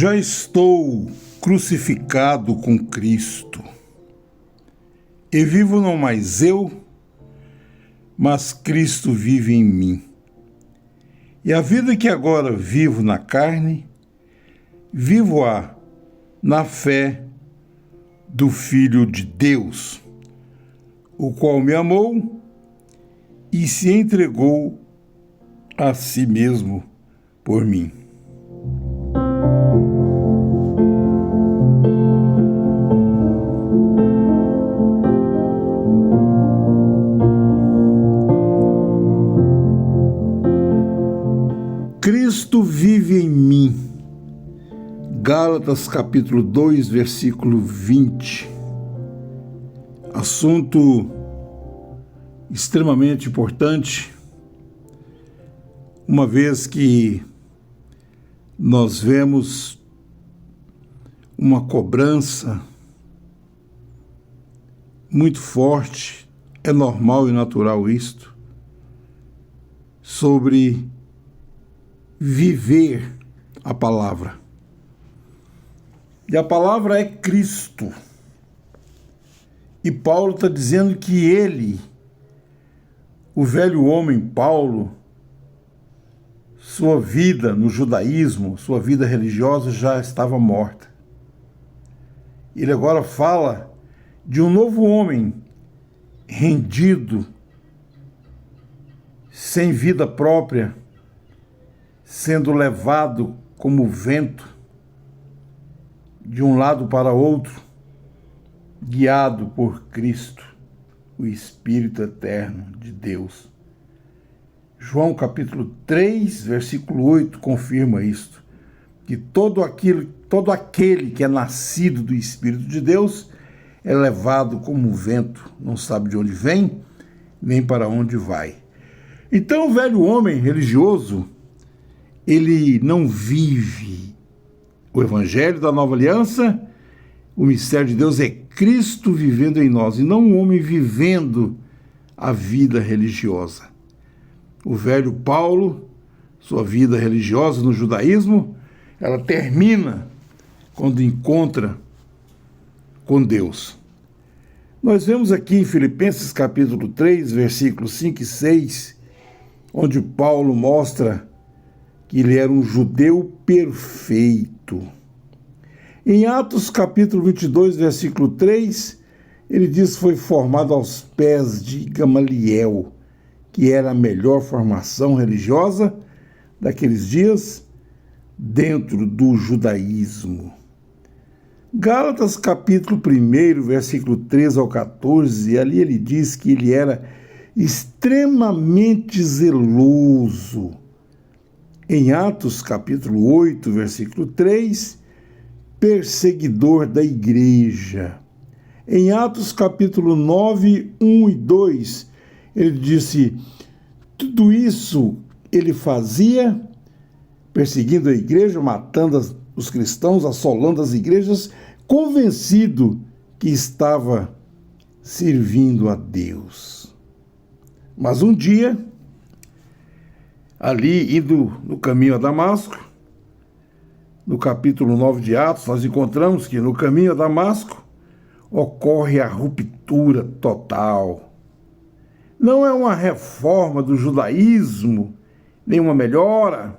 Já estou crucificado com Cristo, e vivo não mais eu, mas Cristo vive em mim. E a vida que agora vivo na carne, vivo-a na fé do Filho de Deus, o qual me amou e se entregou a si mesmo por mim. Cristo vive em mim. Gálatas capítulo 2, versículo 20. Assunto extremamente importante, uma vez que nós vemos uma cobrança muito forte, é normal e natural isto, sobre viver a palavra. E a palavra é Cristo. E Paulo está dizendo que ele, o velho homem Paulo, sua vida no judaísmo, sua vida religiosa já estava morta. Ele agora fala de um novo homem rendido, sem vida própria, sendo levado como vento de um lado para outro, guiado por Cristo, o Espírito eterno de Deus. João capítulo 3, versículo 8 confirma isto, que todo aquele que é nascido do Espírito de Deus é levado como vento, não sabe de onde vem, nem para onde vai. Então o velho homem religioso, ele não vive o Evangelho da Nova Aliança. O mistério de Deus é Cristo vivendo em nós, e não um homem vivendo a vida religiosa. O velho Paulo, sua vida religiosa no judaísmo, ela termina quando encontra com Deus. Nós vemos aqui em Filipenses capítulo 3, versículos 5 e 6, onde Paulo mostra que ele era um judeu perfeito. Em Atos capítulo 22, versículo 3, ele diz que foi formado aos pés de Gamaliel, que era a melhor formação religiosa daqueles dias dentro do judaísmo. Gálatas capítulo 1, versículo 13 ao 14, ali ele diz que ele era extremamente zeloso. Em Atos capítulo 8, versículo 3, perseguidor da igreja. Em Atos capítulo 9, 1 e 2, ele disse, tudo isso ele fazia, perseguindo a igreja, matando os cristãos, assolando as igrejas, convencido que estava servindo a Deus. Mas um dia, ali, indo no caminho a Damasco, no capítulo 9 de Atos, nós encontramos que no caminho a Damasco ocorre a ruptura total. Não é uma reforma do judaísmo, nem uma melhora,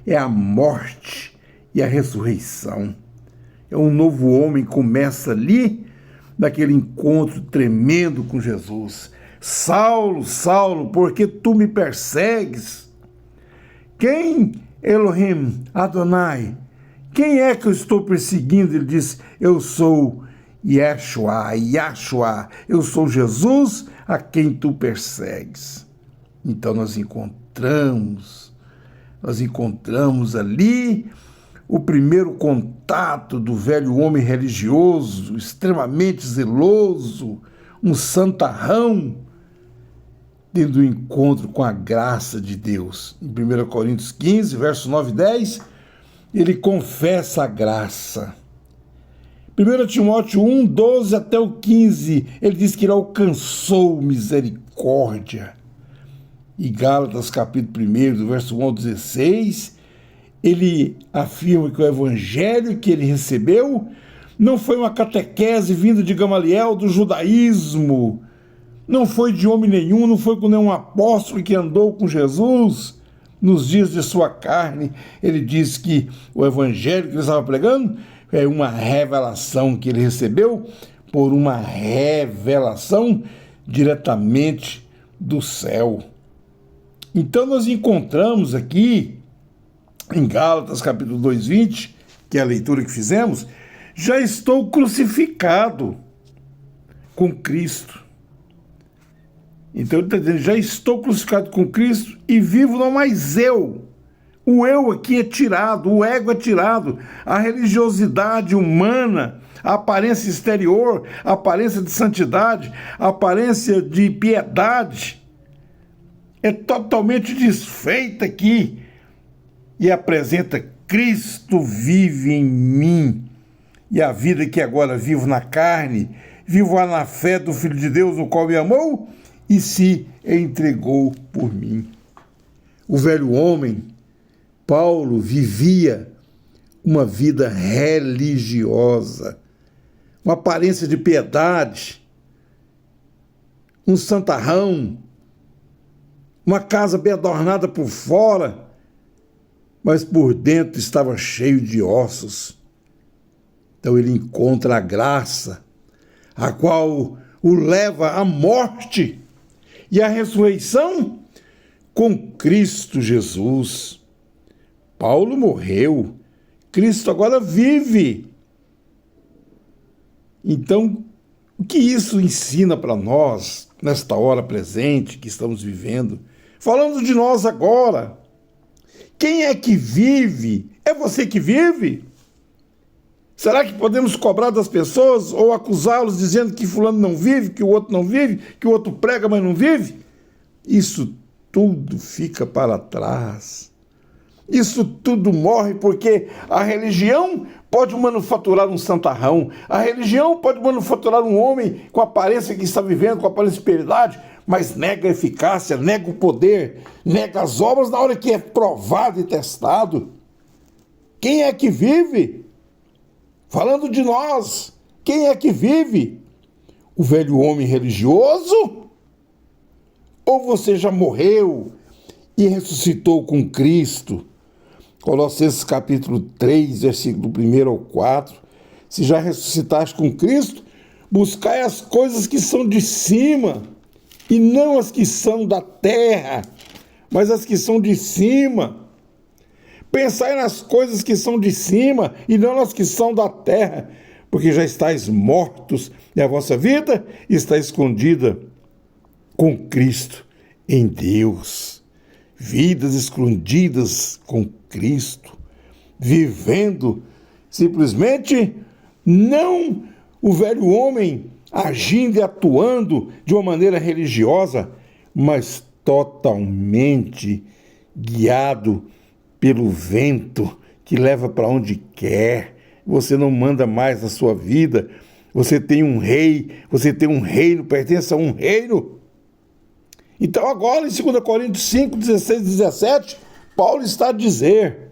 é a morte e a ressurreição. É um novo homem que começa ali, naquele encontro tremendo com Jesus. Saulo, Saulo, por que tu me persegues? Quem, Elohim, Adonai, quem é que eu estou perseguindo? Ele diz, eu sou Yeshua, eu sou Jesus a quem tu persegues. Então nós encontramos ali o primeiro contato do velho homem religioso, extremamente zeloso, um santarrão, tendo um encontro com a graça de Deus. Em 1 Coríntios 15, versos 9 e 10, ele confessa a graça. 1 Timóteo 1, 12 até o 15, ele diz que ele alcançou misericórdia. E Gálatas capítulo 1, do verso 1 ao 16, ele afirma que o evangelho que ele recebeu não foi uma catequese vinda de Gamaliel do judaísmo, não foi de homem nenhum, não foi com nenhum apóstolo que andou com Jesus nos dias de sua carne. Ele diz que o evangelho que ele estava pregando é uma revelação que ele recebeu por uma revelação diretamente do céu. Então nós encontramos aqui em Gálatas capítulo 2:20, que é a leitura que fizemos, já estou crucificado com Cristo. Então ele está dizendo, já estou crucificado com Cristo e vivo não mais eu. O eu aqui é tirado, o ego é tirado, a religiosidade humana, a aparência exterior, a aparência de santidade, a aparência de piedade é totalmente desfeita aqui e apresenta Cristo vive em mim. E a vida que agora vivo na carne, vivo na fé do Filho de Deus, o qual me amou e se entregou por mim. O velho homem, Paulo, vivia uma vida religiosa, uma aparência de piedade, um santarrão, uma casa bem adornada por fora, mas por dentro estava cheio de ossos. Então ele encontra a graça, a qual o leva à morte e à ressurreição com Cristo Jesus. Paulo morreu, Cristo agora vive. Então, o que isso ensina para nós, nesta hora presente que estamos vivendo? Falando de nós agora, quem é que vive? É você que vive? Será que podemos cobrar das pessoas ou acusá-los dizendo que fulano não vive, que o outro não vive, que o outro prega, mas não vive? Isso tudo fica para trás. Isso tudo morre porque a religião pode manufaturar um santarrão, a religião pode manufaturar um homem com a aparência que está vivendo, com a aparência de piedade, mas nega a eficácia, nega o poder, nega as obras na hora que é provado e testado. Quem é que vive? Falando de nós, quem é que vive? O velho homem religioso? Ou você já morreu e ressuscitou com Cristo? Colossenses capítulo 3, versículo 1 ao 4. Se já ressuscitaste com Cristo, buscai as coisas que são de cima, e não as que são da terra, mas as que são de cima. Pensai nas coisas que são de cima, e não nas que são da terra, porque já estáis mortos, e a vossa vida está escondida com Cristo em Deus. Vidas escondidas com Cristo, vivendo simplesmente não o velho homem agindo e atuando de uma maneira religiosa, mas totalmente guiado pelo vento que leva para onde quer. Você não manda mais na sua vida, você tem um rei, você tem um reino, pertence a um reino. Então agora em 2 Coríntios 5, 16 e 17, Paulo está a dizer: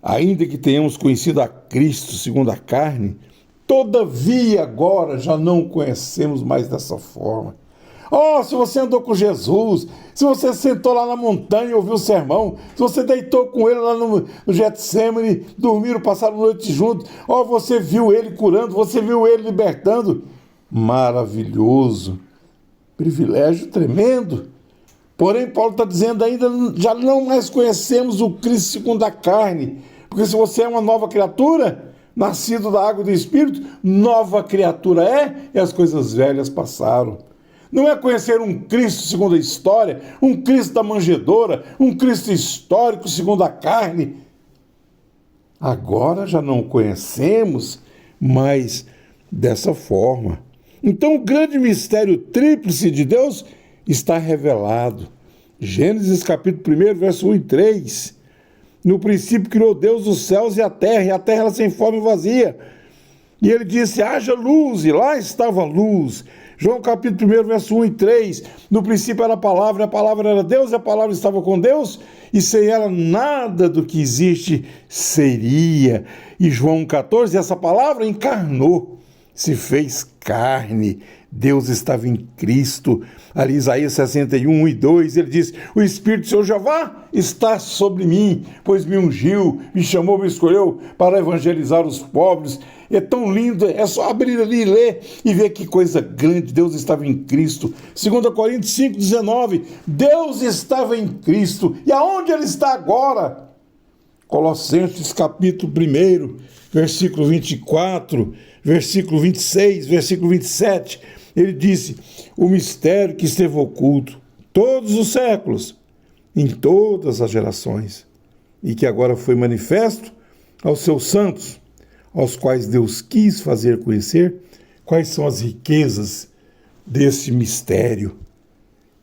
ainda que tenhamos conhecido a Cristo segundo a carne, todavia agora já não o conhecemos mais dessa forma. Oh, se você andou com Jesus, se você sentou lá na montanha e ouviu o sermão, se você deitou com ele lá no Getsemane, dormiram, passaram a noite juntos, oh, você viu ele curando, você viu ele libertando, maravilhoso, privilégio tremendo. Porém, Paulo está dizendo ainda, já não mais conhecemos o Cristo segundo a carne, porque se você é uma nova criatura, nascido da água e do Espírito, nova criatura é, e as coisas velhas passaram. Não é conhecer um Cristo segundo a história, um Cristo da manjedoura, um Cristo histórico segundo a carne. Agora já não o conhecemos mais dessa forma. Então o grande mistério tríplice de Deus está revelado. Gênesis capítulo 1, verso 1 e 3. No princípio criou Deus os céus e a terra era sem forma e vazia. E ele disse, haja luz, e lá estava a luz. João capítulo 1, verso 1 e 3. No princípio era a palavra era Deus, e a palavra estava com Deus, e sem ela nada do que existe seria. E João 14, essa palavra encarnou, se fez carne. Deus estava em Cristo. Ali Isaías 61, 1 e 2, ele diz: o Espírito do Senhor Jeová está sobre mim, pois me ungiu, me chamou, me escolheu para evangelizar os pobres. É tão lindo, é só abrir ali e ler e ver que coisa grande. Deus estava em Cristo. 2 Coríntios 5, 19, Deus estava em Cristo. E aonde Ele está agora? Colossenses capítulo 1, versículo 24, versículo 26, versículo 27, ele disse: o mistério que esteve oculto todos os séculos, em todas as gerações, e que agora foi manifesto aos seus santos, aos quais Deus quis fazer conhecer quais são as riquezas desse mistério,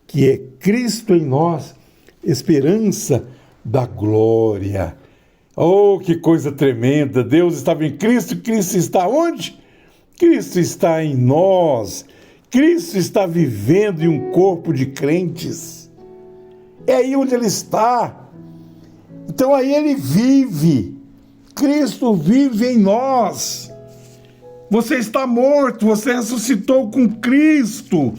que é Cristo em nós, esperança da glória. Oh, que coisa tremenda! Deus estava em Cristo, Cristo está onde? Cristo está em nós. Cristo está vivendo em um corpo de crentes. É aí onde Ele está. Então aí Ele vive. Cristo vive em nós. Você está morto, você ressuscitou com Cristo.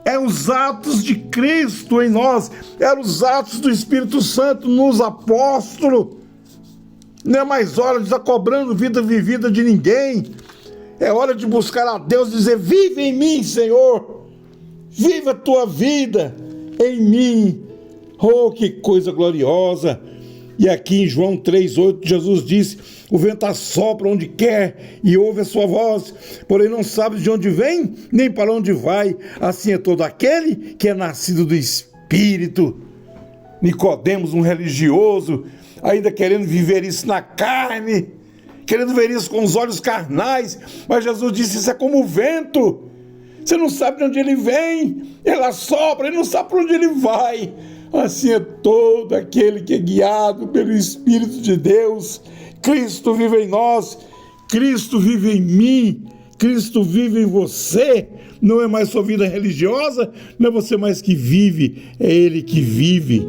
É os atos de Cristo em nós. É os atos do Espírito Santo nos apóstolos. Não é mais hora de estar cobrando vida vivida de ninguém. É hora de buscar a Deus e dizer: vive em mim, Senhor. Viva a tua vida em mim. Oh, que coisa gloriosa. E aqui em João 3,8, Jesus disse: o vento assopra onde quer e ouve a sua voz, porém não sabe de onde vem, nem para onde vai. Assim é todo aquele que é nascido do Espírito. Nicodemos, um religioso, ainda querendo viver isso na carne, querendo ver isso com os olhos carnais, mas Jesus disse: isso é como o vento, você não sabe de onde ele vem, ele assopra, ele não sabe para onde ele vai. Assim é todo aquele que é guiado pelo Espírito de Deus. Cristo vive em nós, Cristo vive em mim, Cristo vive em você. Não é mais sua vida religiosa, não é você mais que vive, é Ele que vive.